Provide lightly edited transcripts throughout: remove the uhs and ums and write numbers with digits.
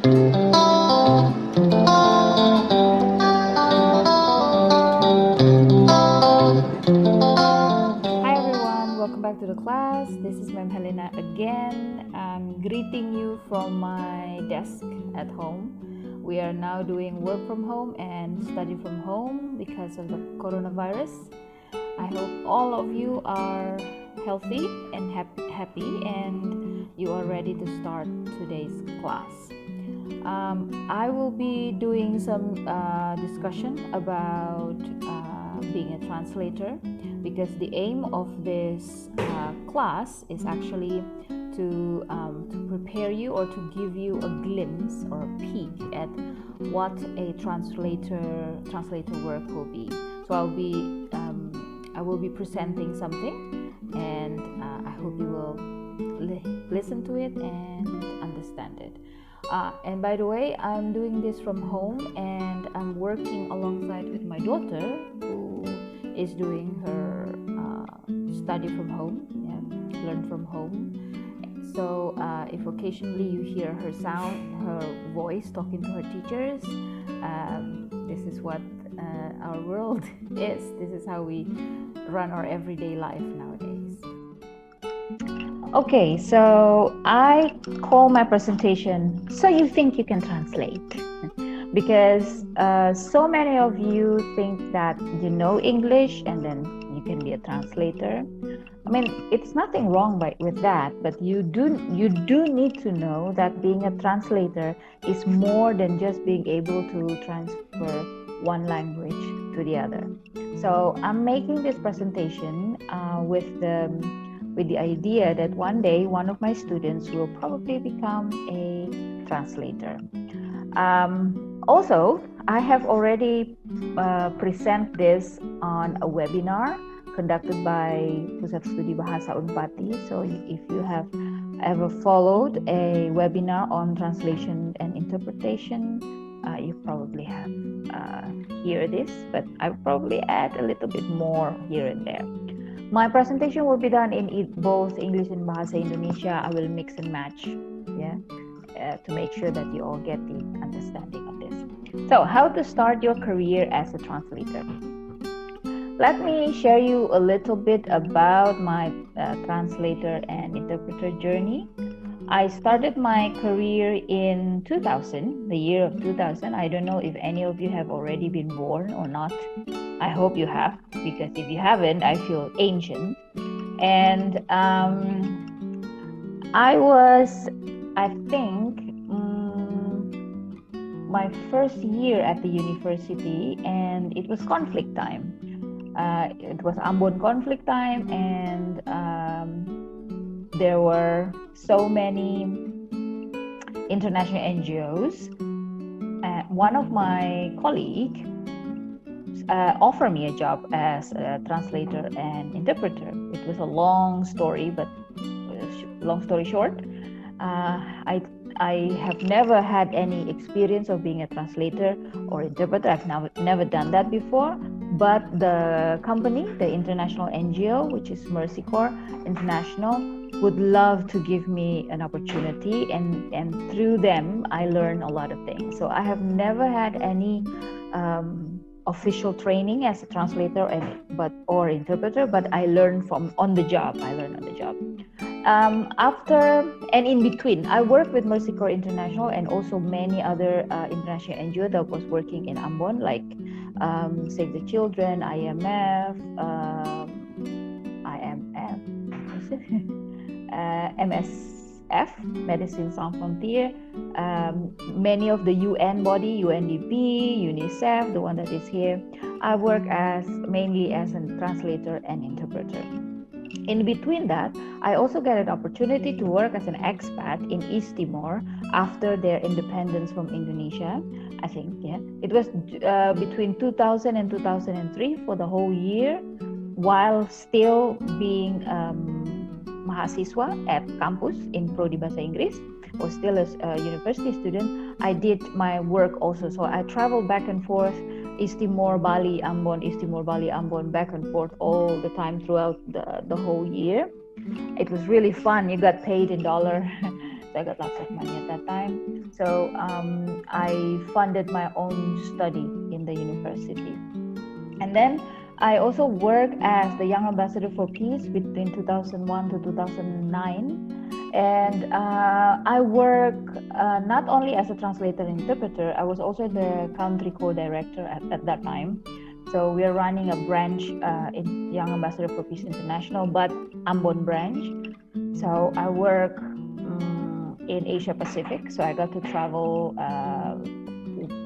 Hi everyone, welcome back to the class. This is Ma'am Helena again. I'm greeting you from my desk at home. We are now doing work from home and study from home because of the coronavirus. I hope all of you are healthy and happy and you are ready to start today's class. I will be doing some discussion about being a translator, because the aim of this class is actually to prepare you or to give you a glimpse or a peek at what a translator work will be. So I will be presenting something, and I hope you will listen to it and understand it. And by the way, I'm doing this from home, and I'm working alongside with my daughter, who is doing her study from home, learn from home. So if occasionally you hear her voice talking to her teachers, this is what our world is. This is how we run our everyday life nowadays. Okay, so I call my presentation "So You Think You Can Translate?" because so many of you think that you know English and then you can be a translator. I mean, it's nothing wrong with that, but you do need to know that being a translator is more than just being able to transfer one language to the other. So I'm making this presentation with the idea that one day one of my students will probably become a translator. Also, I have already presented this on a webinar conducted by Pusat Studi Bahasa Unpati. So if you have ever followed a webinar on translation and interpretation, you probably have heard this, but I'll probably add a little bit more here and there. My presentation will be done in both English and Bahasa Indonesia. I will mix and match, to make sure that you all get the understanding of this. So, how to start your career as a translator? Let me share you a little bit about my translator and interpreter journey. I started my career in 2000, the year of 2000. I don't know if any of you have already been born or not. I hope you have, because if you haven't, I feel ancient. And I think, my first year at the university, and it was conflict time. It was Ambon conflict time, and there were so many international NGOs. One of my colleagues offered me a job as a translator and interpreter. It was a long story, but long story short, I have never had any experience of being a translator or interpreter. I've never done that before. But the company, the international NGO, which is Mercy Corps International, would love to give me an opportunity, and through them, I learned a lot of things. So I have never had any official training as a translator or interpreter, but I learned on the job. After and in between, I worked with Mercy Corps International and also many other international NGO that was working in Ambon, like Save the Children, IMF, MSF, Medicine Sans Frontières, many of the UN body, UNDP, UNICEF, the one that is here. I work mainly as a translator and interpreter. In between that, I also got an opportunity to work as an expat in East Timor after their independence from Indonesia. I think, it was between 2000 and 2003 for the whole year, while still being mahasiswa at campus in Prodi Bahasa Inggris, or still as a university student. I did my work also. So I traveled back and forth, East Timor, Bali, Ambon, East Timor, Bali, Ambon, back and forth all the time throughout the whole year. It was really fun. You got paid in dollar. I got lots of money at that time. So I funded my own study in the university. And then I also worked as the Young Ambassador for Peace between 2001 to 2009. And I work not only as a translator and interpreter, I was also the country co-director at that time. So we are running a branch in Young Ambassador for Peace International, but Ambon branch. So I work in Asia Pacific. So I got to travel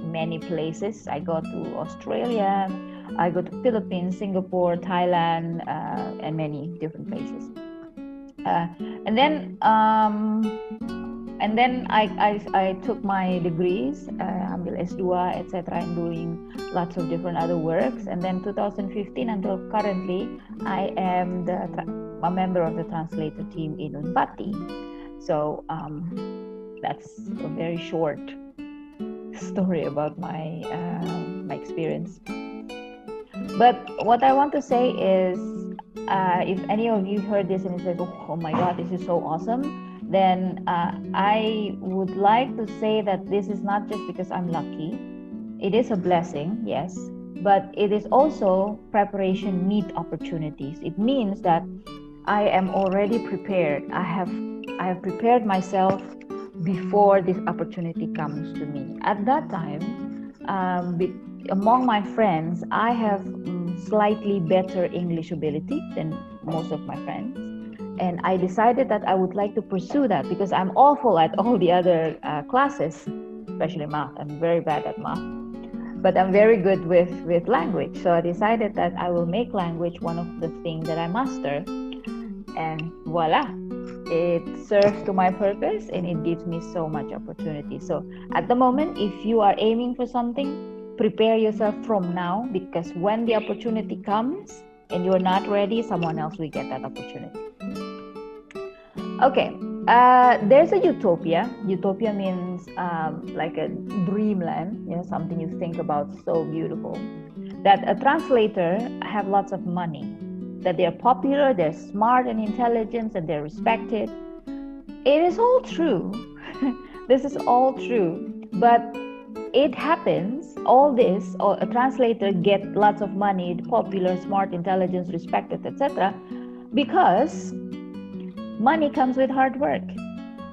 many places. I go to Australia, I go to Philippines, Singapore, Thailand, and many different places. And then I took my degrees, ambil S2, etc., and doing lots of different other works. And then 2015 until currently, I am a member of the translator team in Unpati. So that's a very short story about my experience. But what I want to say is, if any of you heard this and you said, oh my God, this is so awesome, then I would like to say that this is not just because I'm lucky. It is a blessing, yes, but it is also preparation meet opportunities. It means that I am already prepared. I have prepared myself before this opportunity comes to me. At that time, among my friends, I have slightly better English ability than most of my friends. And I decided that I would like to pursue that because I'm awful at all the other classes, especially math. I'm very bad at math. But I'm very good with language. So I decided that I will make language one of the things that I master. And voila, it serves to my purpose and it gives me so much opportunity. So at the moment, if you are aiming for something, prepare yourself from now, because when the opportunity comes and you're not ready, someone else will get that opportunity. Okay, there's a utopia. Utopia means like a dreamland, something you think about so beautiful. That a translator have lots of money, that they're popular, they're smart and intelligent, and they're respected. It is all true. This is all true. But it happens, all this, or a translator get lots of money, popular, smart, intelligent, respected, etc., because money comes with hard work.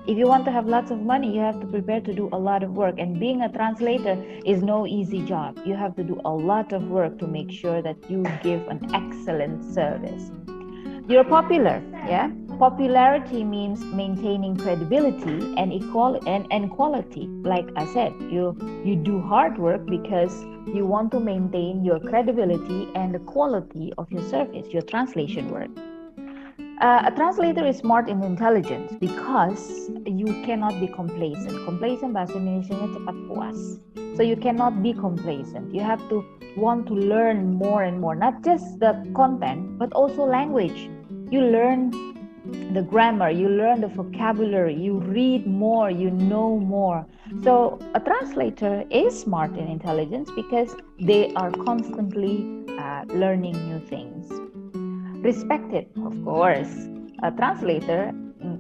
If you want to have lots of money, you have to prepare to do a lot of work. And being a translator is no easy job. You have to do a lot of work to make sure that you give an excellent service. You're popular, yeah? Popularity means maintaining credibility and equality and quality. Like I said, you do hard work because you want to maintain your credibility and the quality of your service, your translation work. A translator is smart and intelligent because you cannot be complacent. Complacent bahasa Indonesianya cepat puas. So you cannot be complacent. You have to want to learn more and more, not just the content, but also language. You learn the grammar, you learn the vocabulary, you read more, you know more. So a translator is smart and intelligent because they are constantly learning new things. Respected, of course. A translator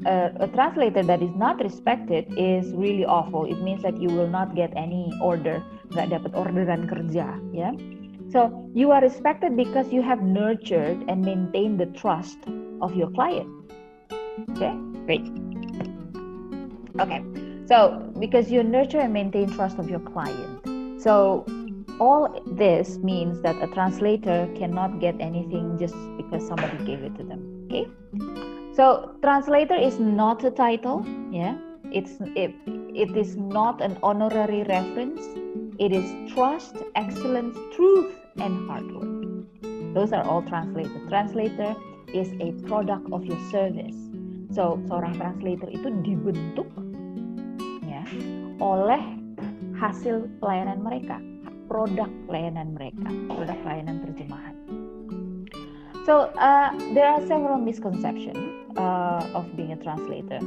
that is not respected is really awful. It means that you will not get any order, nggak dapat orderan kerja, yeah. So you are respected because you have nurtured and maintained the trust of your client. Okay, great. Okay, so because you nurture and maintain trust of your client, so all this means that a translator cannot get anything just because somebody gave it to them. Okay, so translator is not a title. Yeah, it is not an honorary reference. It is trust, excellence, truth, and hard work. Those are all translator. Translator is a product of your service. So seorang translator itu dibentuk ya oleh hasil pelayanan mereka, produk pelayanan mereka, produk pelayanan terjemahan. So there are several misconceptions of being a translator.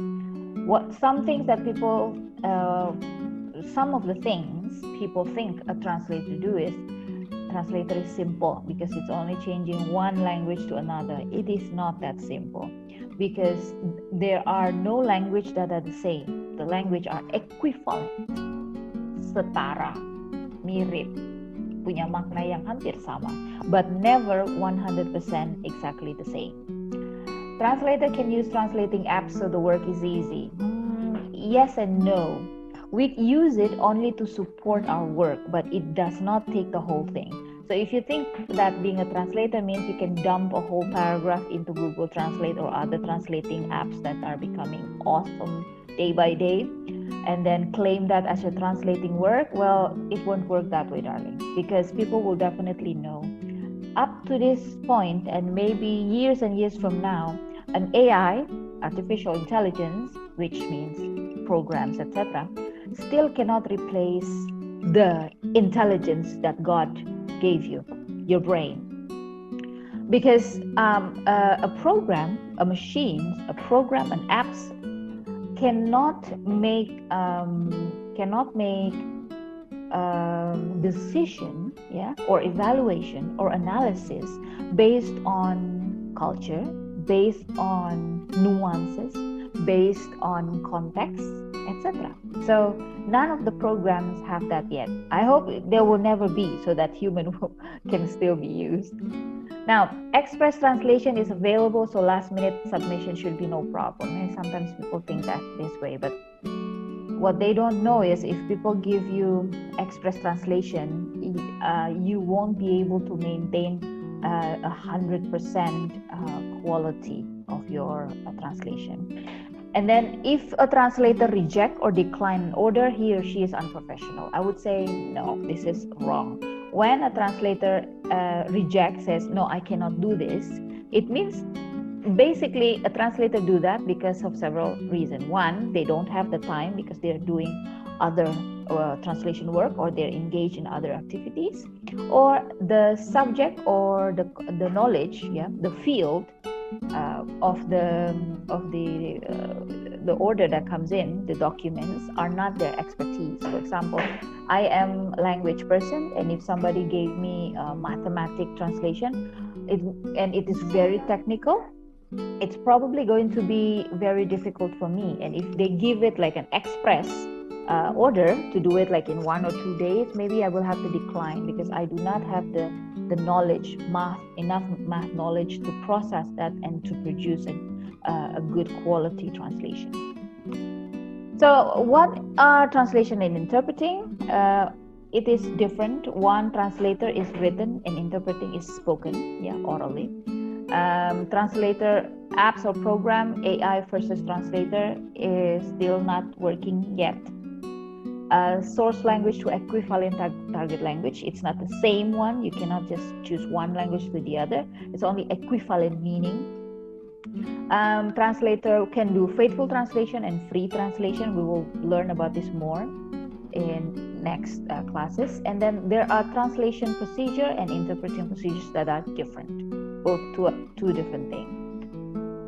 Some of the things people think a translator is simple because it's only changing one language to another. It is not that simple. because there are no language that are the same. The language are equivalent, setara, mirip, punya makna yang hampir sama, but never 100% exactly the same. Translator can use translating apps so the work is easy. Yes and no. We use it only to support our work, but it does not take the whole thing. So if you think that being a translator means you can dump a whole paragraph into Google Translate or other translating apps that are becoming awesome day by day, and then claim that as your translating work, well, it won't work that way, darling, because people will definitely know. Up to this point, and maybe years and years from now, an AI, artificial intelligence, which means programs, etc., still cannot replace the intelligence that God gave you, your brain. Because a program, a machine, a program, an apps cannot make decision, or evaluation or analysis based on culture, based on nuances, based on context, etc. So none of the programs have that yet. I hope there will never be, so that human can still be used. Now, express translation is available, so last minute submission should be no problem. And sometimes people think that this way, but what they don't know is if people give you express translation, you won't be able to maintain 100% quality of your translation. And then if a translator reject or decline an order, he or she is unprofessional. I would say, no, this is wrong. When a translator rejects, says, no, I cannot do this, it means basically a translator do that because of several reasons. One, they don't have the time because they're doing other translation work, or they're engaged in other activities, or the subject or the knowledge, the field of the order that comes in, the documents are not their expertise. For example, I am a language person, and if somebody gave me a mathematic translation, and it is very technical, it's probably going to be very difficult for me. And if they give it like an express order to do it like in 1 or 2 days, maybe I will have to decline because I do not have the knowledge, enough math knowledge to process that and to produce a good quality translation. So what are translation and interpreting? It is different. One translator is written and interpreting is spoken, orally. Translator apps or program, AI versus translator, is still not working yet. Source language to equivalent target language, it's not the same one. You cannot just choose one language to the other. It's only equivalent meaning. Translator can do faithful translation and free translation. We will learn about this more in next classes. And then there are translation procedure and interpreting procedures that are different, both two different things.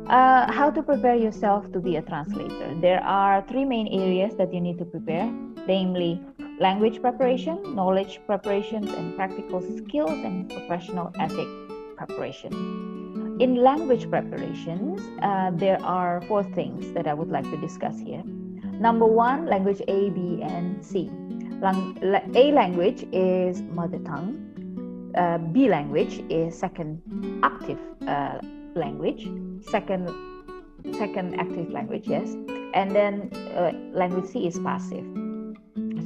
How to prepare yourself to be a translator? There are 3 main areas that you need to prepare, namely language preparation, knowledge preparations, and practical skills and professional ethic preparation. In language preparations, there are 4 things that I would like to discuss here. Number 1, language A, B, and C. A language is mother tongue. B language is second active language, second active language, yes. And then language C is passive.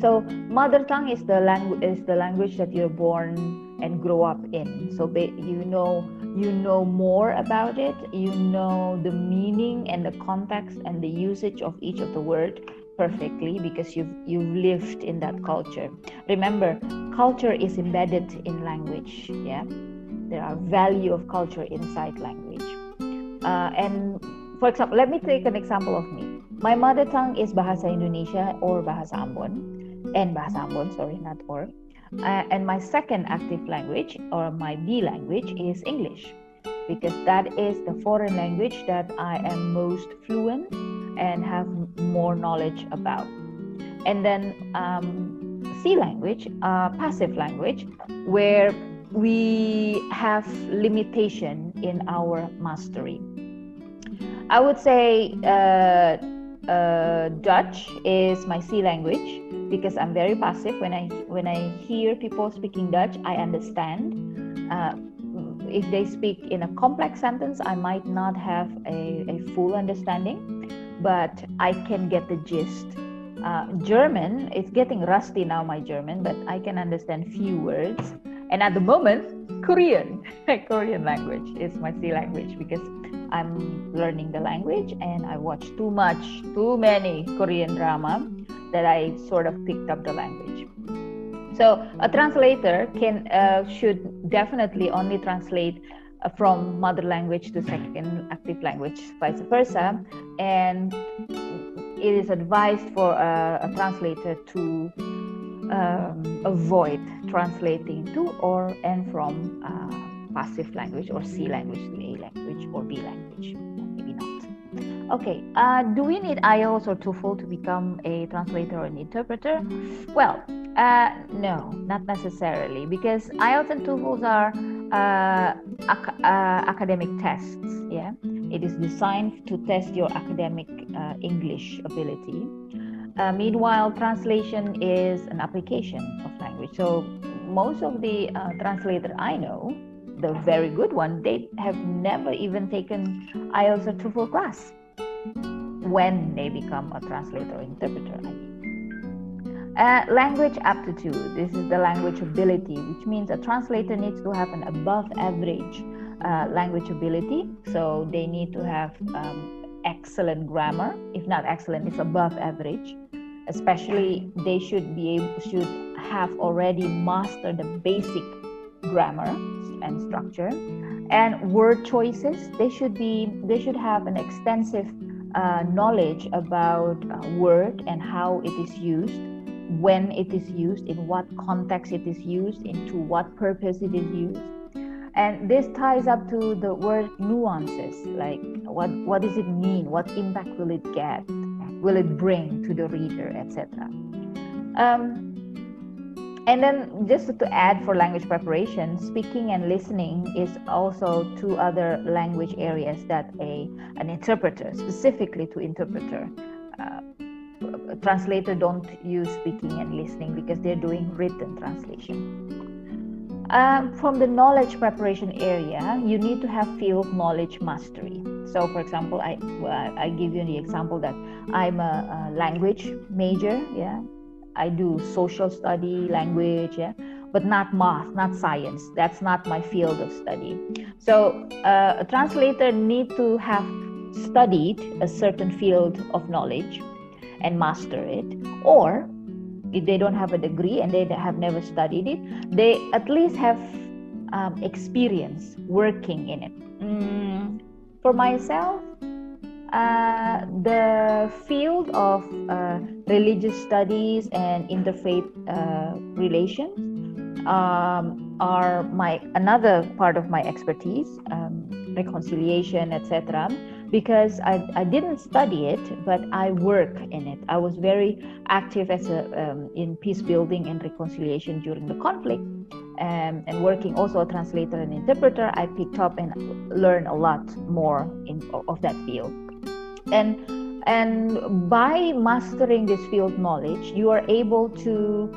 So mother tongue is the language that you're born and grow up in. So you know more about it. You know the meaning and the context and the usage of each of the word perfectly because you've lived in that culture. Remember, culture is embedded in language. There are value of culture inside language. And for example, let me take an example of me. My mother tongue is Bahasa Indonesia or Bahasa Ambon, not or. And my second active language, or my B language, is English, because that is the foreign language that I am most fluent and have more knowledge about. And then C language, passive language, where we have limitation in our mastery. I would say Dutch is my C language because I'm very passive. When I hear people speaking Dutch, I understand. If they speak in a complex sentence, I might not have a full understanding, but I can get the gist. German, it's getting rusty now, my German, but I can understand few words. And at the moment, Korean, Korean language is my C language because I'm learning the language and I watch too many Korean drama that I sort of picked up the language. So a translator should definitely only translate from mother language to second active language, vice versa. And it is advised for a translator to avoid translating to or and from passive language or C language to A language or B language. Maybe not. Okay, do we need IELTS or TOEFL to become a translator or an interpreter? Well, no, not necessarily, because IELTS and TOEFLs are academic tests. Yeah, it is designed to test your academic English ability. Meanwhile, translation is an application of language. So most of the translators I know, the very good one, they have never even taken IELTS or TOEFL class when they become a translator or interpreter. Language aptitude. This is the language ability, which means a translator needs to have an above average language ability. So they need to have excellent grammar. If not excellent, it's above average. Especially, they should have already mastered the basic grammar and structure. And word choices. They should have an extensive knowledge about word and how it is used, when it is used, in what context it is used, into what purpose it is used. And this ties up to the word nuances, like what does it mean, what impact will it get, will it bring to the reader, etc. And then just to add for language preparation, speaking and listening is also two other language areas that an interpreter, specifically to interpreter, translator don't use speaking and listening because they're doing written translation. From the knowledge preparation area, you need to have field knowledge mastery. So, for example, I give you the example that I'm a language major. Yeah, I do social study, language. Yeah, but not math, not science. That's not my field of study. So, a translator need to have studied a certain field of knowledge and master it, or if they don't have a degree and they have never studied it, they at least have experience working in it. For myself, the field of religious studies and interfaith relations are another part of my expertise, reconciliation, etc. Because I didn't study it, but I work in it. I was very active as in peace building and reconciliation during the conflict, and working also a translator and interpreter. I picked up and learned a lot more of that field. And by mastering this field knowledge, you are able to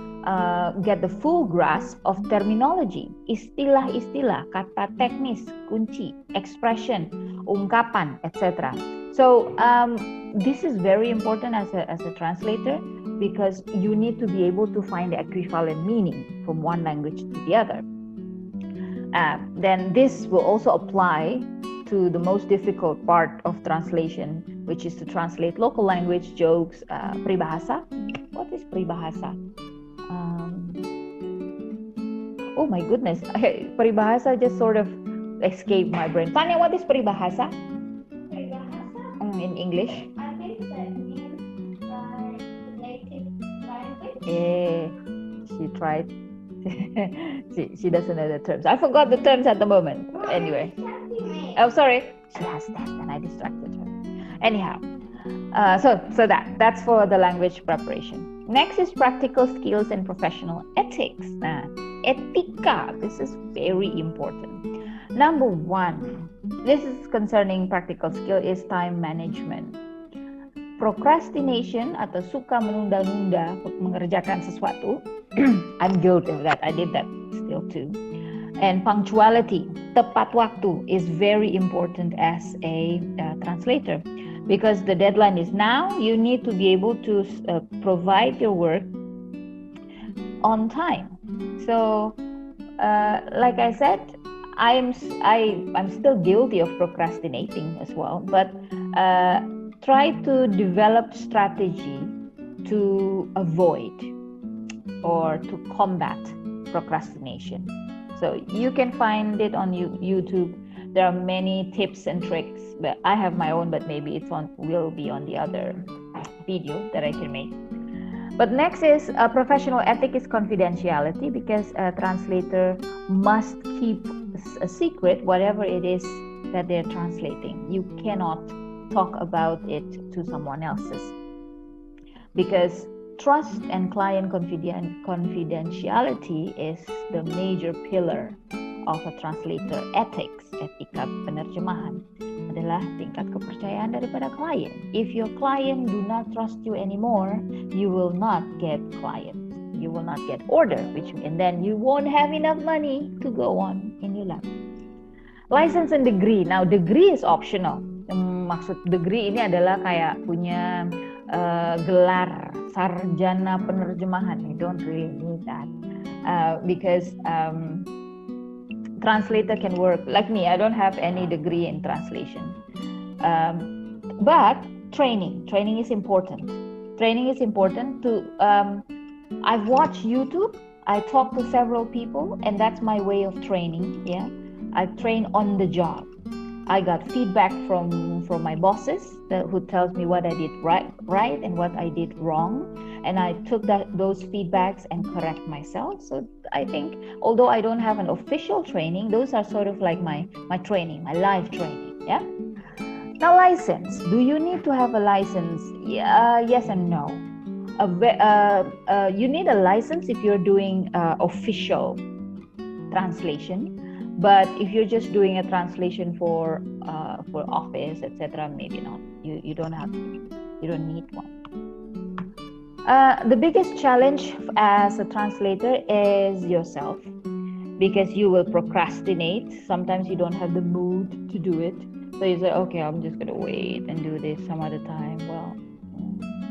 get the full grasp of terminology, istilah-istilah, kata teknis, kunci, expression, ungkapan, etc. So this is very important as a translator, because you need to be able to find the equivalent meaning from one language to the other. Then this will also apply to the most difficult part of translation, which is to translate local language jokes, peribahasa. What is peribahasa? Oh my goodness, peribahasa just sort of escaped my brain. Tanya, what is peribahasa? Peribahasa? In English? I think that means the native language. Yeah, she tried. she doesn't know the terms. I forgot the terms at the moment. Anyway. Oh, sorry. She has that, and I distracted her. Anyhow, so that's for the language preparation. Next is practical skills and professional ethics. Etika. This is very important. Number one, this is concerning practical skill is time management. Procrastination atau suka menunda-nunda mengerjakan sesuatu. I'm guilty of that. I did that still too. And punctuality, tepat waktu, is very important as a translator, because the deadline is now. You need to be able to provide your work on time. So, like I said, I'm still guilty of procrastinating as well, but try to develop strategy to avoid or to combat procrastination. So you can find it on YouTube. There are many tips and tricks, but I have my own, but maybe will be on the other video that I can make. But next is professional ethic is confidentiality, because a translator must keep a secret whatever it is that they're translating. You cannot talk about it to someone else's, because trust and client confidentiality is the major pillar of a translator ethics. Etika penerjemahan adalah tingkat kepercayaan daripada klien. If your client do not trust you anymore, you will not get clients. You will not get order, and then you won't have enough money to go on in your lab. License and degree. Now, degree is optional. Maksud degree ini adalah kayak punya gelar sarjana penerjemahan. You don't really need that because translator can work like me. I don't have any degree in translation, but training is important. Training is important to. I've watched YouTube. I talk to several people, and that's my way of training. Yeah, I train on the job. I got feedback from my bosses who tells me what I did right and what I did wrong, and I took those feedbacks and correct myself. So I think, although I don't have an official training, those are sort of like my training, my life training. Yeah. Now, license. Do you need to have a license? Yes and no. You need a license if you're doing official translation. But if you're just doing a translation for office, etc., maybe not. You don't have to. You don't need one. The biggest challenge as a translator is yourself, because you will procrastinate. Sometimes you don't have the mood to do it, so you say, "Okay, I'm just gonna wait and do this some other time." Well,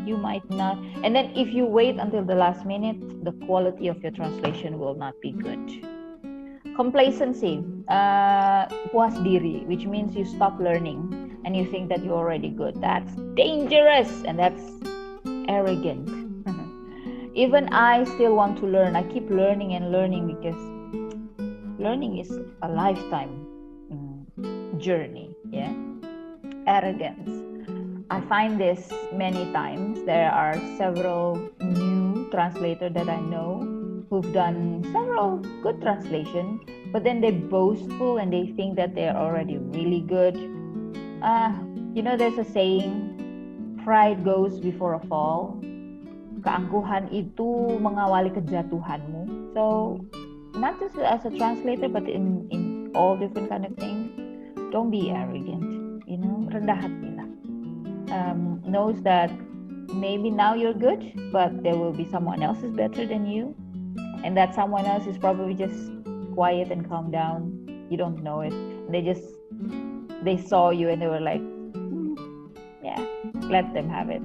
you might not. And then if you wait until the last minute, the quality of your translation will not be good. Complacency, puas diri, which means you stop learning and you think that you're already good. That's dangerous and that's arrogant. Even I still want to learn. I keep learning and learning, because learning is a lifetime journey. Yeah, arrogance. I find this many times. There are several new translators that I know who've done several good translation, but then they're boastful and they think that they're already really good. There's a saying, pride goes before a fall. Keangkuhan itu mengawali kejatuhanmu. So, not just as a translator, but in all different kind of things, don't be arrogant. Rendah hati lah. Knows that maybe now you're good, but there will be someone else who's better than you. And that someone else is probably just quiet and calm down. You don't know it. They saw you and they were like, yeah, let them have it.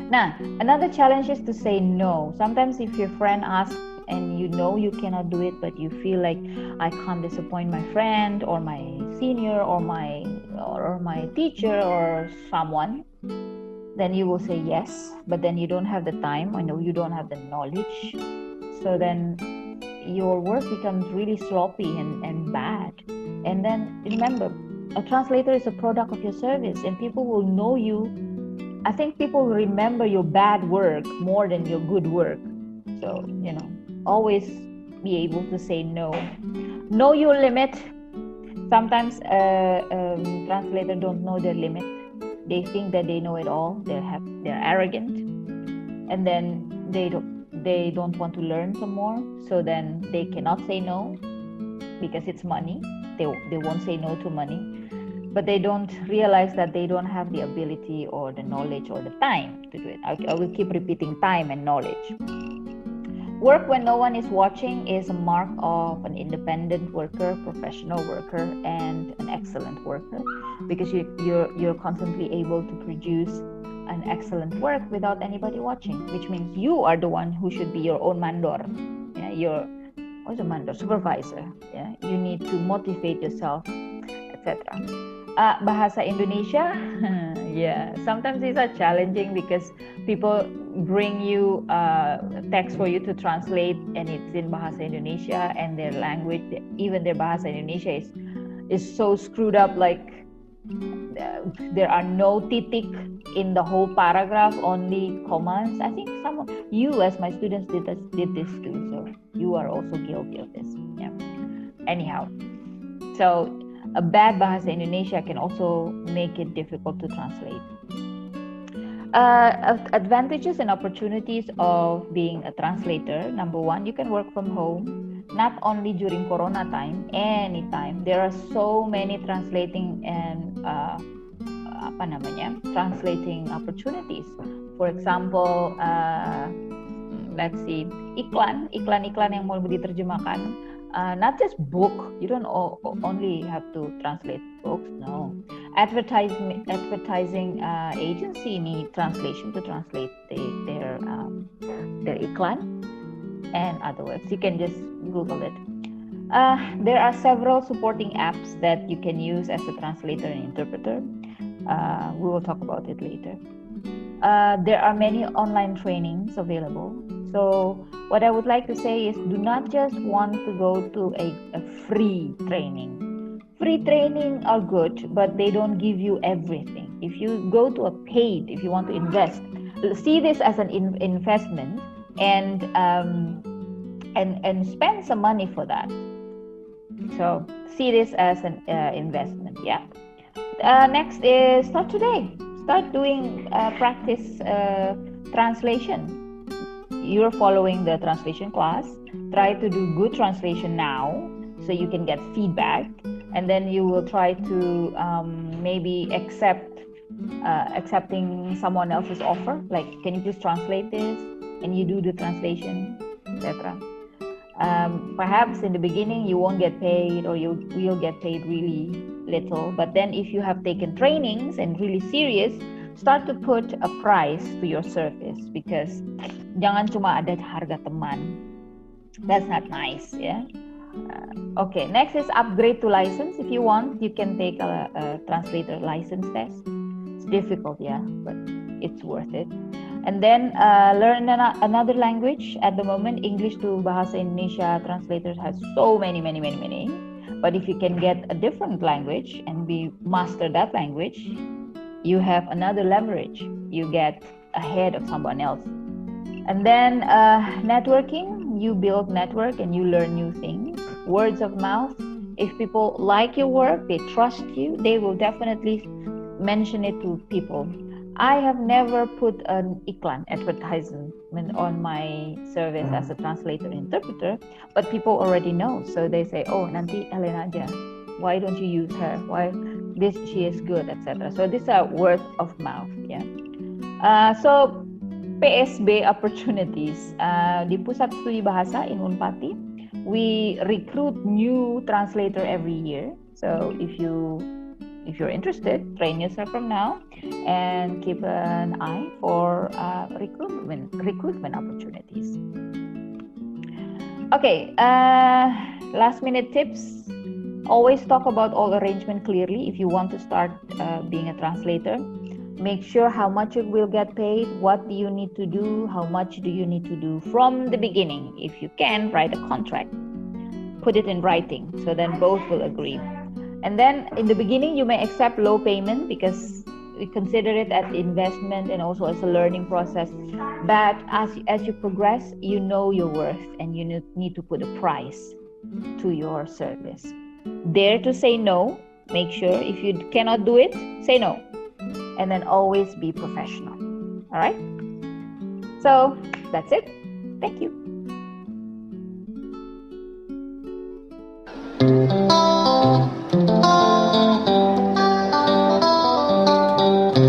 Now, another challenge is to say no. Sometimes if your friend asks and you know you cannot do it, but you feel like, I can't disappoint my friend or my senior or my teacher or someone, then you will say yes, but then you don't have the time, or no, you don't have the knowledge. So then your work becomes really sloppy and bad. And then remember, a translator is a product of your service, and people will know you. I think people remember your bad work more than your good work. So, always be able to say no. Know your limit. Sometimes translators don't know their limit. They think that they know it all. They're arrogant, and then they don't want to learn some more. So then they cannot say no. because it's money. They won't say no to money, but they don't realize that they don't have the ability or the knowledge or the time to do it. I will keep repeating time and knowledge. Work when no one is watching is a mark of an independent worker, professional worker, and an excellent worker, because you're constantly able to produce an excellent work without anybody watching, which means you are the one who should be your own mandor. Yeah, what's a mandor? Supervisor. Yeah, you need to motivate yourself, etc. Bahasa Indonesia, yeah, sometimes these are challenging because people bring you text for you to translate, and it's in Bahasa Indonesia, and their language, even their Bahasa Indonesia is so screwed up, like there are no titik in the whole paragraph, only commas. I think some of you, as my students, did this too, so you are also guilty of this. Yeah. Anyhow, so a bad Bahasa Indonesia can also make it difficult to translate. Advantages and opportunities of being a translator. Number one, you can work from home, not only during Corona time, anytime. There are so many translating and translating opportunities. For example, let's see, iklan yang mau diterjemahkan. Not just book. You don't only have to translate books. No, advertising agency need translation to translate their iklan and other words. You can just Google it. There are several supporting apps that you can use as a translator and interpreter. We will talk about it later. There are many online trainings available. So what I would like to say is, do not just want to go to a free training. Free training are good, but they don't give you everything. If you go to a paid, if you want to invest, see this as an investment, and spend some money for that. So see this as an investment. Yeah. Next is start today. Start doing practice translation. You're following the translation class. Try to do good translation now, so you can get feedback, and then you will try to maybe accepting someone else's offer. Like, can you please translate this? And you do the translation, etc. Perhaps in the beginning you won't get paid, or you will get paid really little. But then if you have taken trainings and really serious, start to put a price to your service, because jangan cuma ada harga teman. That's not nice, yeah. Okay, next is upgrade to license. If you want, you can take a translator license test. It's difficult, yeah, but it's worth it. And then learn another language. At the moment, English to Bahasa Indonesia translators has so many. But if you can get a different language and master that language, you have another leverage. You get ahead of someone else. And then networking, you build network and you learn new things. Words of mouth. If people like your work, they trust you, they will definitely mention it to people. I have never put an iklan advertisement on my service as a translator and interpreter, but people already know. So they say, oh, nanti Helena aja. Why don't you use her? Why she is good, etc. So these are word of mouth. Yeah. So PSB opportunities di Pusat Studi Bahasa in Unpati, we recruit new translator every year. So if you're interested, train yourself from now and keep an eye for recruitment opportunities. Okay, last minute tips. Always talk about all arrangement clearly if you want to start being a translator. Make sure how much you will get paid, what do you need to do, how much do you need to do from the beginning. If you can, write a contract. Put it in writing, so then both will agree. And then in the beginning, you may accept low payment because we consider it as investment and also as a learning process. But as you progress, you know your worth and you need to put a price to your service. Dare to say no. Make sure if you cannot do it, say no. And then always be professional. All right? So that's it. Thank you.